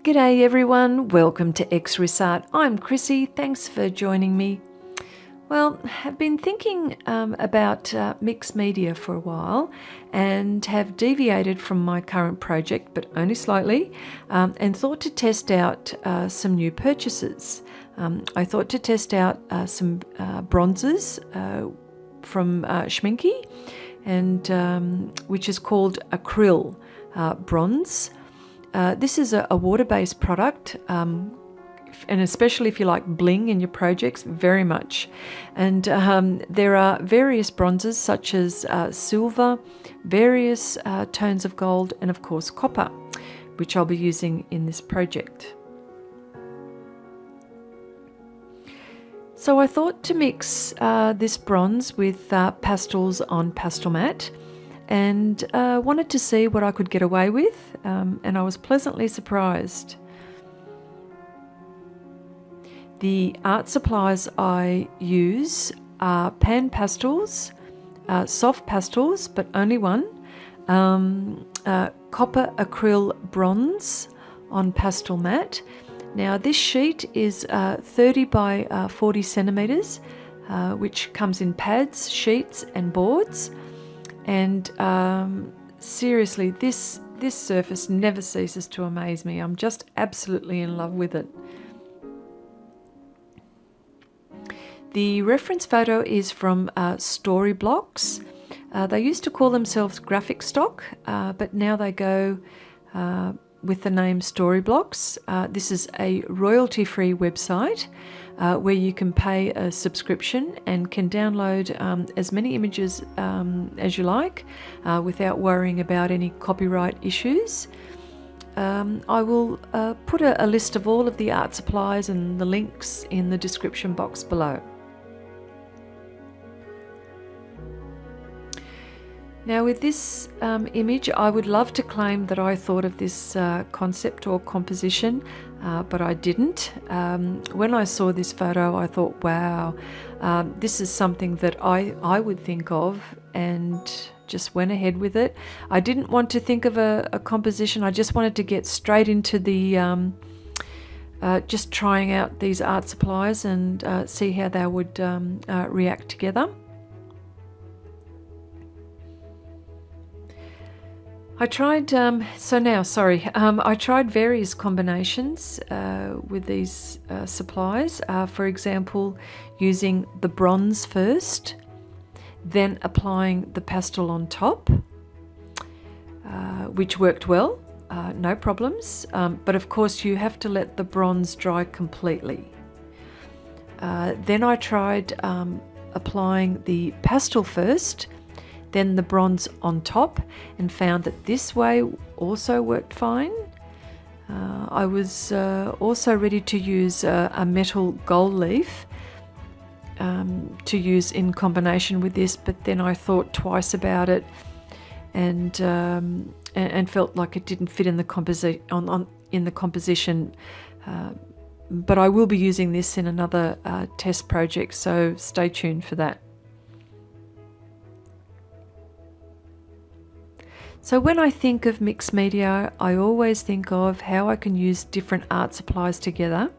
G'day everyone, welcome to Xrissart. I'm Chrissy, thanks for joining me. Well, I've been thinking about mixed media for a while and have deviated from my current project, but only slightly, and thought to test out some new purchases. I thought to test out some bronzes from Schmincke, and which is called Acryl Bronze. This is a water-based product, and especially if you like bling in your projects, very much. And there are various bronzes such as silver, various tones of gold, and of course copper, which I'll be using in this project. So I thought to mix this bronze with pastels on Pastelmat, and wanted to see what I could get away with, and I was pleasantly surprised. The art supplies I use are Pan Pastels, Sofft Tools, but only one, copper acryl bronze on Pastelmat. Now this sheet is 30 by 40 centimeters, which comes in pads, sheets and boards. And seriously, this surface never ceases to amaze me. I'm just absolutely in love with it. The reference photo is from Storyblocks. They used to call themselves Graphic Stock, but now they go with the name Storyblocks. This is a royalty-free website where you can pay a subscription and can download as many images as you like without worrying about any copyright issues. I will put a list of all of the art supplies and the links in the description box below. Now with this image, I would love to claim that I thought of this concept or composition, but I didn't. When I saw this photo, I thought, wow, this is something that I would think of, and just went ahead with it. I didn't want to think of a composition. I just wanted to get straight into the just trying out these art supplies and see how they would react together. I tried, I tried various combinations with these supplies. For example, using the bronze first, then applying the pastel on top, which worked well, no problems. But of course you have to let the bronze dry completely. Then I tried applying the pastel first, then the bronze on top, and found that this way also worked fine. I was also ready to use a metal gold leaf to use in combination with this, but then I thought twice about it and felt like it didn't fit in the in the composition. But I will be using this in another test project, so stay tuned for that. So when I think of mixed media, I always think of how I can use different art supplies together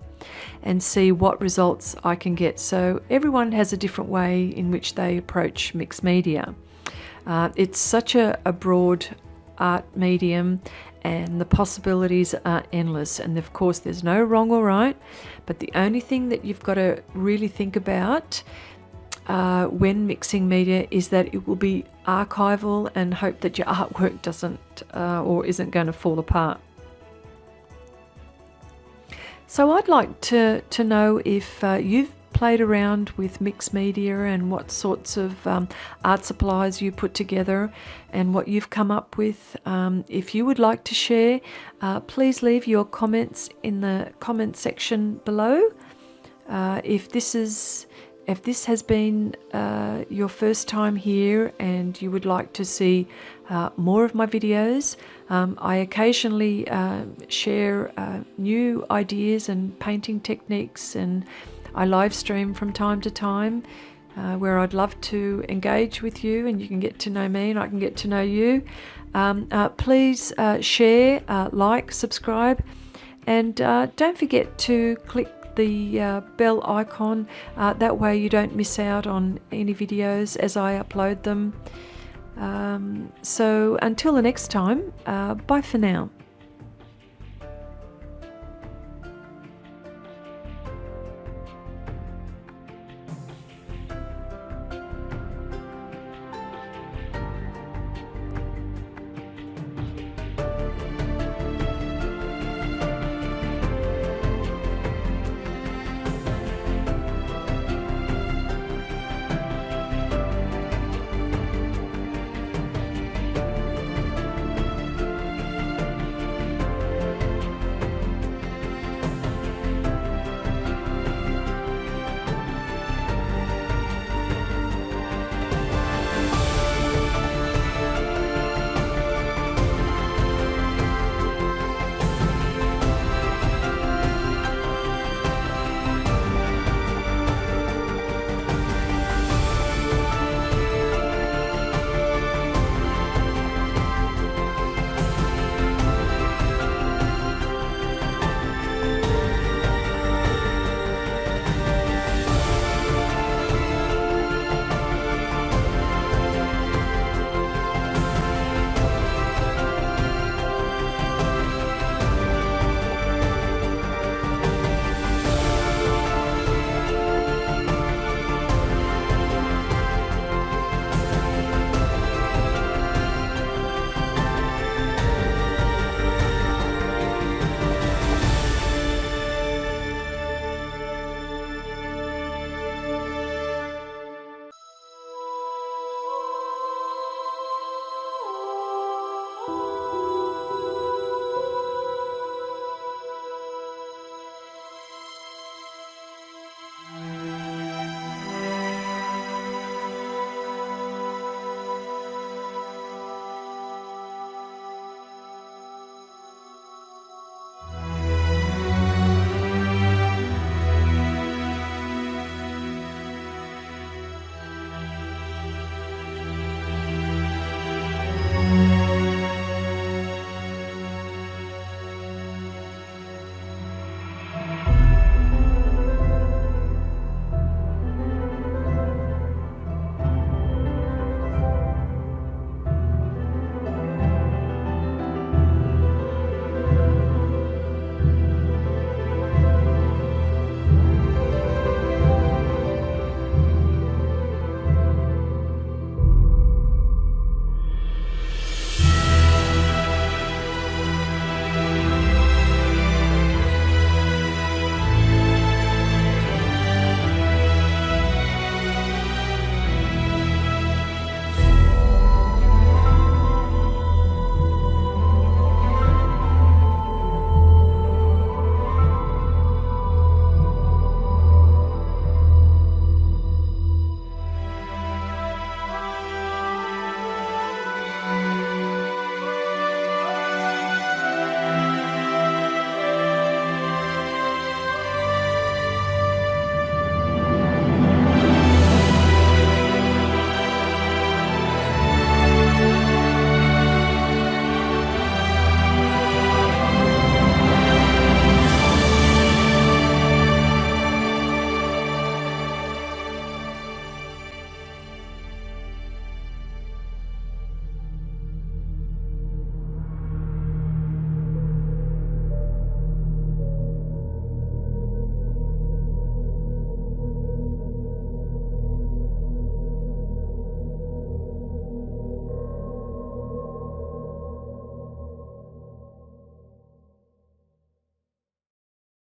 and see what results I can get. So everyone has a different way in which they approach mixed media. It's such a broad art medium, and the possibilities are endless. And of course, there's no wrong or right, but the only thing that you've got to really think about when mixing media is that it will be archival, and hope that your artwork doesn't or isn't going to fall apart. So I'd like to know if you've played around with mixed media and what sorts of art supplies you put together and what you've come up with. If you would like to share, please leave your comments in the comment section below. If this has been your first time here and you would like to see more of my videos, I occasionally share new ideas and painting techniques, and I live stream from time to time where I'd love to engage with you, and you can get to know me and I can get to know you. Please share, like, subscribe, And don't forget to click the bell icon, that way you don't miss out on any videos as I upload them. So until the next time, bye for now.